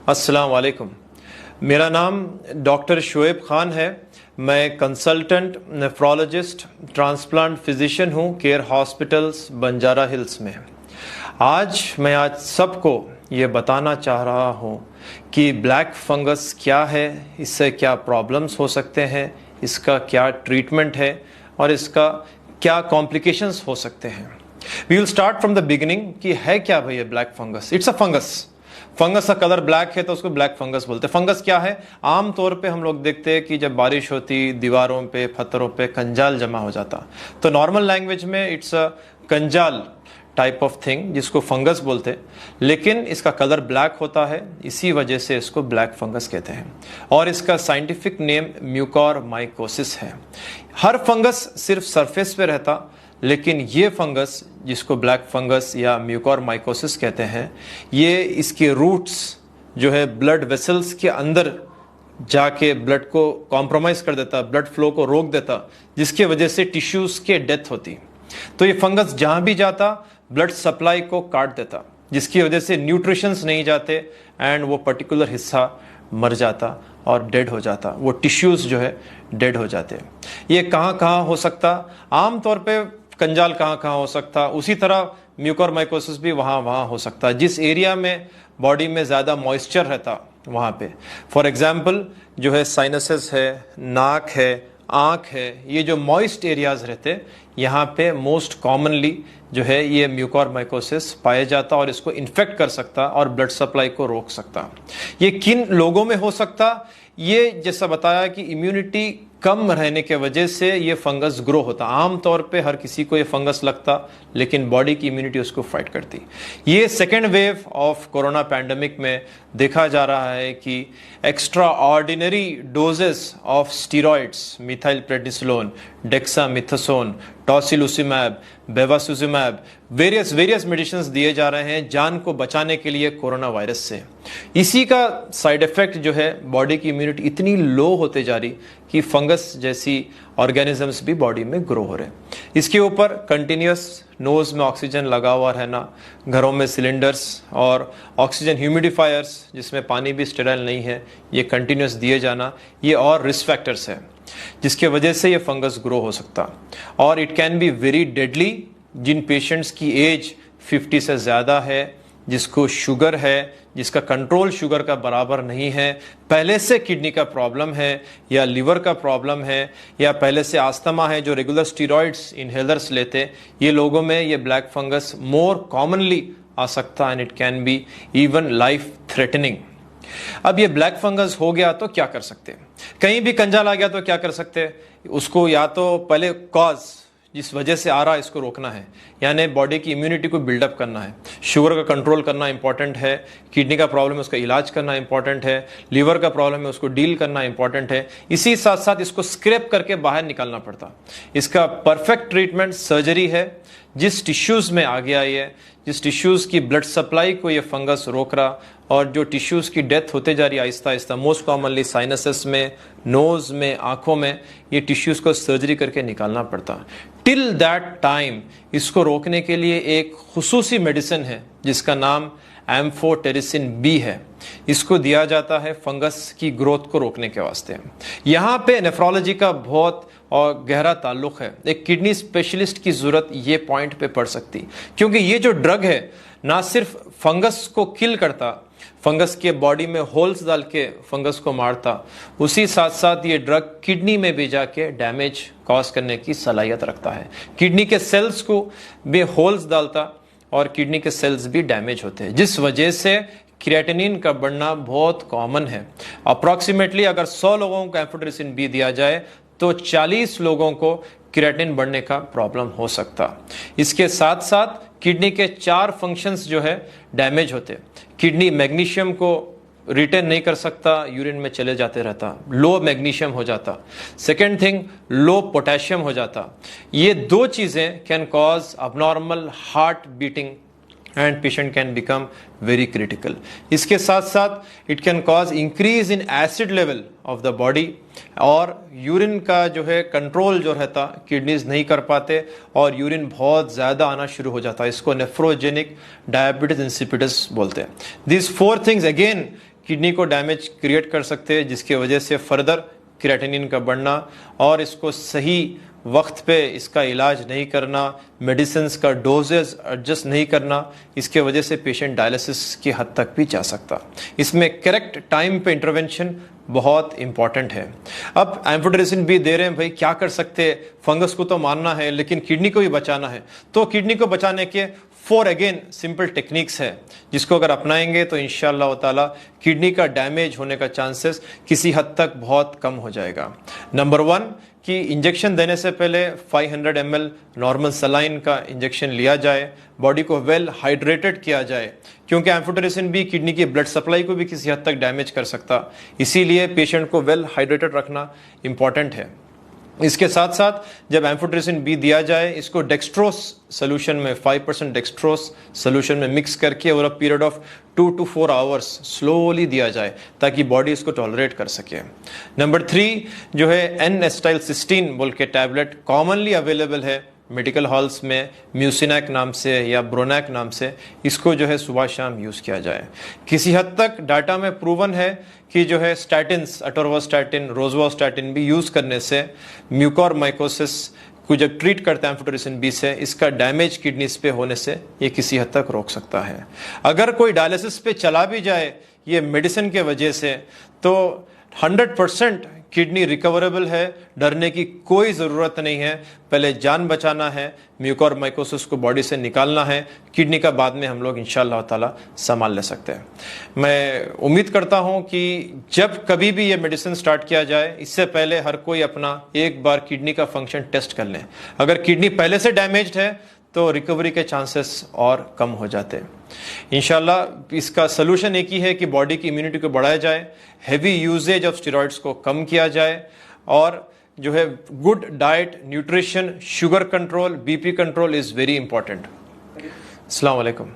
अस्सलाम वालेकुम। मेरा नाम डॉक्टर शोएब ख़ान है। मैं कंसल्टेंट नेफ्रोलॉजिस्ट ट्रांसप्लांट फिजिशियन हूँ केयर हॉस्पिटल्स बंजारा हिल्स में। आज सबको ये बताना चाह रहा हूँ कि ब्लैक फंगस क्या है, इससे क्या प्रॉब्लम्स हो सकते हैं, इसका क्या ट्रीटमेंट है और इसका क्या कॉम्प्लिकेशंस हो सकते हैं। We will start from the beginning कि है क्या भाई ये black fungus. It's a fungus. Fungus का कलर ब्लैक है तो उसको ब्लैक फंगस बोलते हैं। फंगस क्या है? आम तौर पे हम लोग देखते हैं कि जब बारिश होती, दीवारों पे पत्थरों पे कंजाल जमा हो जाता, तो नॉर्मल लैंग्वेज में इट्स अ कंजाल टाइप ऑफ थिंग जिसको फंगस बोलते हैं, लेकिन इसका कलर ब्लैक होता है, इसी वजह से इसको ब्लैक फंगस कहते हैं और इसका साइंटिफिक नेम म्यूकोरमाइकोसिस है। हर फंगस सिर्फ सरफेस पे रहता, लेकिन ये फंगस जिसको ब्लैक फंगस या म्यूकोरमाइकोसिस कहते हैं, ये इसके रूट्स जो है ब्लड वेसल्स के अंदर जाके ब्लड को कॉम्प्रोमाइज कर देता, ब्लड फ्लो को रोक देता, जिसके वजह से टिश्यूज के डेथ होती। तो ये फंगस जहां भी जाता ब्लड सप्लाई को काट देता, जिसकी वजह से न्यूट्रिशंस नहीं जाते एंड वो पर्टिकुलर हिस्सा मर जाता और डेड हो जाता, वो टिश्यूज जो है डेड हो जाते। ये कहाँ कहाँ हो सकता? आम तौर पे कंजाल कहाँ कहाँ हो सकता, उसी तरह म्यूकोरमाइकोसिस भी वहाँ हो सकता है जिस एरिया में बॉडी में ज़्यादा मॉइस्चर रहता वहाँ पे। फॉर एग्जाम्पल जो है साइनसेस है, नाक है, आँख है, ये जो मॉइस्ट एरियाज रहते, यहाँ पे मोस्ट कॉमनली जो है ये म्यूकोरमाइकोसिस पाया जाता और इसको इन्फेक्ट कर सकता और ब्लड सप्लाई को रोक सकता। ये किन लोगों में हो सकता? ये जैसा बताया कि इम्यूनिटी कम रहने के वजह से ये फंगस ग्रो होता। आम तौर पे हर किसी को ये फंगस लगता, लेकिन बॉडी की इम्यूनिटी उसको फाइट करती। ये second wave of corona pandemic में देखा जा रहा है कि extraordinary doses of steroids, methyl prednisolone, dexamethasone, tocilizumab, bevacizumab, various medicines दिए जा रहे हैं जान को बचाने के लिए कोरोना वायरस से। इसी का साइड इफेक्ट जो है बॉडी की इम्यूनिटी इतनी लो होते जा रही कि फंगस जैसी ऑर्गेनिजम्स भी बॉडी में ग्रो हो रहे। इसके ऊपर कंटिन्यूस नोज में ऑक्सीजन लगा हुआ रहना, घरों में सिलेंडर्स और ऑक्सीजन ह्यूमिडिफायर्स जिसमें पानी भी स्टेराइल नहीं है, ये कंटिन्यूस दिए जाना, ये और रिस्क फैक्टर्स है जिसके वजह से ये फंगस ग्रो हो सकता। और it can be very deadly जिन पेशेंट्स की एज 50 से ज़्यादा है, जिसको शुगर है, जिसका कंट्रोल शुगर का बराबर नहीं है, पहले से किडनी का प्रॉब्लम है या लिवर का प्रॉब्लम है या पहले से आस्थमा है, जो रेगुलर स्टीरॉइड्स इनहेलर्स लेते, ये लोगों में ये ब्लैक फंगस मोर कॉमनली आ सकता and it can be even life threatening. अब ये ब्लैक फंगस हो गया तो क्या कर सकते हैं? कहीं भी कंजाल आ गया तो क्या कर सकते हैं? उसको या तो पहले कॉज जिस वजह से आ रहा है इसको रोकना है, यानी बॉडी की इम्यूनिटी को बिल्डअप करना है, शुगर का कंट्रोल करना इंपॉर्टेंट है, किडनी का प्रॉब्लम है उसका इलाज करना इंपॉर्टेंट है, लिवर का प्रॉब्लम है उसको डील करना इंपॉर्टेंट है। इसी साथ साथ इसको स्क्रैप करके बाहर निकालना पड़ता। इसका परफेक्ट ट्रीटमेंट सर्जरी है। जिस टिश्यूज़ में आ गया ये, जिस टिश्यूज़ की ब्लड सप्लाई को ये फंगस रोक रहा और जो टिश्यूज़ की डेथ होते जा रही है Aahista Aahista, most commonly sinuses में, नोज़ में, आँखों में, ये टिश्यूज़ को सर्जरी करके निकालना पड़ता। टिल दैट टाइम इसको रोकने के लिए एक खुसूसी मेडिसिन है जिसका नाम एम्फोटेरिसिन बी है। इसको दिया जाता है फंगस की ग्रोथ को रोकने के वास्ते। यहाँ पे नेफ्रोलॉजी का बहुत और गहरा ताल्लुक है। एक किडनी स्पेशलिस्ट की ज़रूरत ये पॉइंट पे पड़ सकती, क्योंकि ये जो ड्रग है ना सिर्फ फंगस को किल करता, फंगस के बॉडी में होल्स डाल के फंगस को मारता, उसी साथ साथ ये ड्रग किडनी में भी जाके डैमेज कॉज करने की सलाहियत रखता है। किडनी के सेल्स को भी होल्स डालता और किडनी के सेल्स भी डैमेज होते हैं, जिस वजह से क्रिएटिनिन का बढ़ना बहुत कॉमन है। अप्रॉक्सीमेटली अगर 100 लोगों को एम्फोटेरिसिन बी दिया जाए तो 40 लोगों को क्रिएटिनिन बढ़ने का प्रॉब्लम हो सकता। इसके साथ साथ किडनी के 4 फंक्शंस जो है डैमेज होते। किडनी मैग्नीशियम को रिटेन नहीं कर सकता, यूरिन में चले जाते रहता, लो मैग्नीशियम हो जाता। सेकेंड थिंग, लो पोटेशियम हो जाता। ये 2 चीज़ें can cause abnormal heart beating and patient can become very critical. इसके साथ साथ it can cause increase in acid level of the body और यूरिन का जो है कंट्रोल जो रहता किडनीज नहीं कर पाते और यूरिन बहुत ज़्यादा आना शुरू हो जाता है। इसको नेफ्रोजेनिक डायबिटीज इंसिपिडस बोलते हैं। दिस 4 थिंग्स अगेन किडनी को डैमेज क्रिएट कर सकते हैं, जिसकी वजह से फर्दर क्रिएटिनिन का बढ़ना और इसको सही वक्त पे इसका इलाज नहीं करना, मेडिसिन्स का डोजेस एडजस्ट नहीं करना, इसके वजह से पेशेंट डायलिसिस की हद तक भी जा सकता। इसमें करेक्ट टाइम पे इंटरवेंशन बहुत इंपॉर्टेंट है। अब एम्फोटेरिसिन भी दे रहे हैं, भाई क्या कर सकते हैं, फंगस को तो मारना है लेकिन किडनी को भी बचाना है। तो किडनी को बचाने के 4 अगेन सिंपल टेक्निक्स है, जिसको अगर अपनाएंगे तो इंशाअल्लाह ताला किडनी का डैमेज होने का चांसेस किसी हद तक बहुत कम हो जाएगा। नंबर 1 कि इंजेक्शन देने से पहले 500 ml नॉर्मल सलाइन का इंजेक्शन लिया जाए, बॉडी को वेल हाइड्रेटेड किया जाए, क्योंकि एम्फोटेरिसिन भी किडनी की ब्लड सप्लाई को भी किसी हद तक डैमेज कर सकता, इसीलिए पेशेंट को वेल हाइड्रेटेड रखना इंपॉर्टेंट है। इसके साथ साथ जब एम्फोटेरिसिन बी दिया जाए, इसको डेक्सट्रोस सोल्यूशन में 5% डेक्सट्रोस सोल्यूशन में मिक्स करके over a period of 2 to 4 hours slowly दिया जाए, ताकि बॉडी इसको टॉलरेट कर सके। नंबर 3 जो है N-एसिटाइलसिस्टीन बोल के टैबलेट कॉमनली अवेलेबल है मेडिकल हॉल्स में, म्यूसिनैक नाम से या ब्रोनैक नाम से, इसको जो है सुबह शाम यूज़ किया जाए। किसी हद तक डाटा में प्रूवन है कि जो है स्टैटिन्स, अटोरवास्टैटिन, रोजवास्टैटिन भी यूज़ करने से म्यूकोरमाइकोसिस को जब ट्रीट करते हैं एम्फोटेरिसिन बी से, इसका डैमेज किडनीज पे होने से ये किसी हद तक रोक सकता है। अगर कोई डायलिसिस पे चला भी जाए ये मेडिसिन के वजह से, तो 100% किडनी रिकवरेबल है, डरने की कोई ज़रूरत नहीं है। पहले जान बचाना है, म्यूकोरमाइकोसिस को बॉडी से निकालना है, किडनी का बाद में हम लोग इंशाअल्लाह ताला संभाल ले सकते हैं। मैं उम्मीद करता हूं कि जब कभी भी ये मेडिसिन स्टार्ट किया जाए, इससे पहले हर कोई अपना एक बार किडनी का फंक्शन टेस्ट कर लें। अगर किडनी पहले से डैमेज्ड है तो रिकवरी के चांसेस और कम हो जाते हैं। इंशाल्लाह इसका सलूशन एक ही है कि बॉडी की इम्यूनिटी को बढ़ाया जाए, हैवी यूजेज ऑफ स्टेरॉइड्स को कम किया जाए, और जो है good diet, nutrition, sugar control, BP control is very important. अस्सलाम वालेकुम।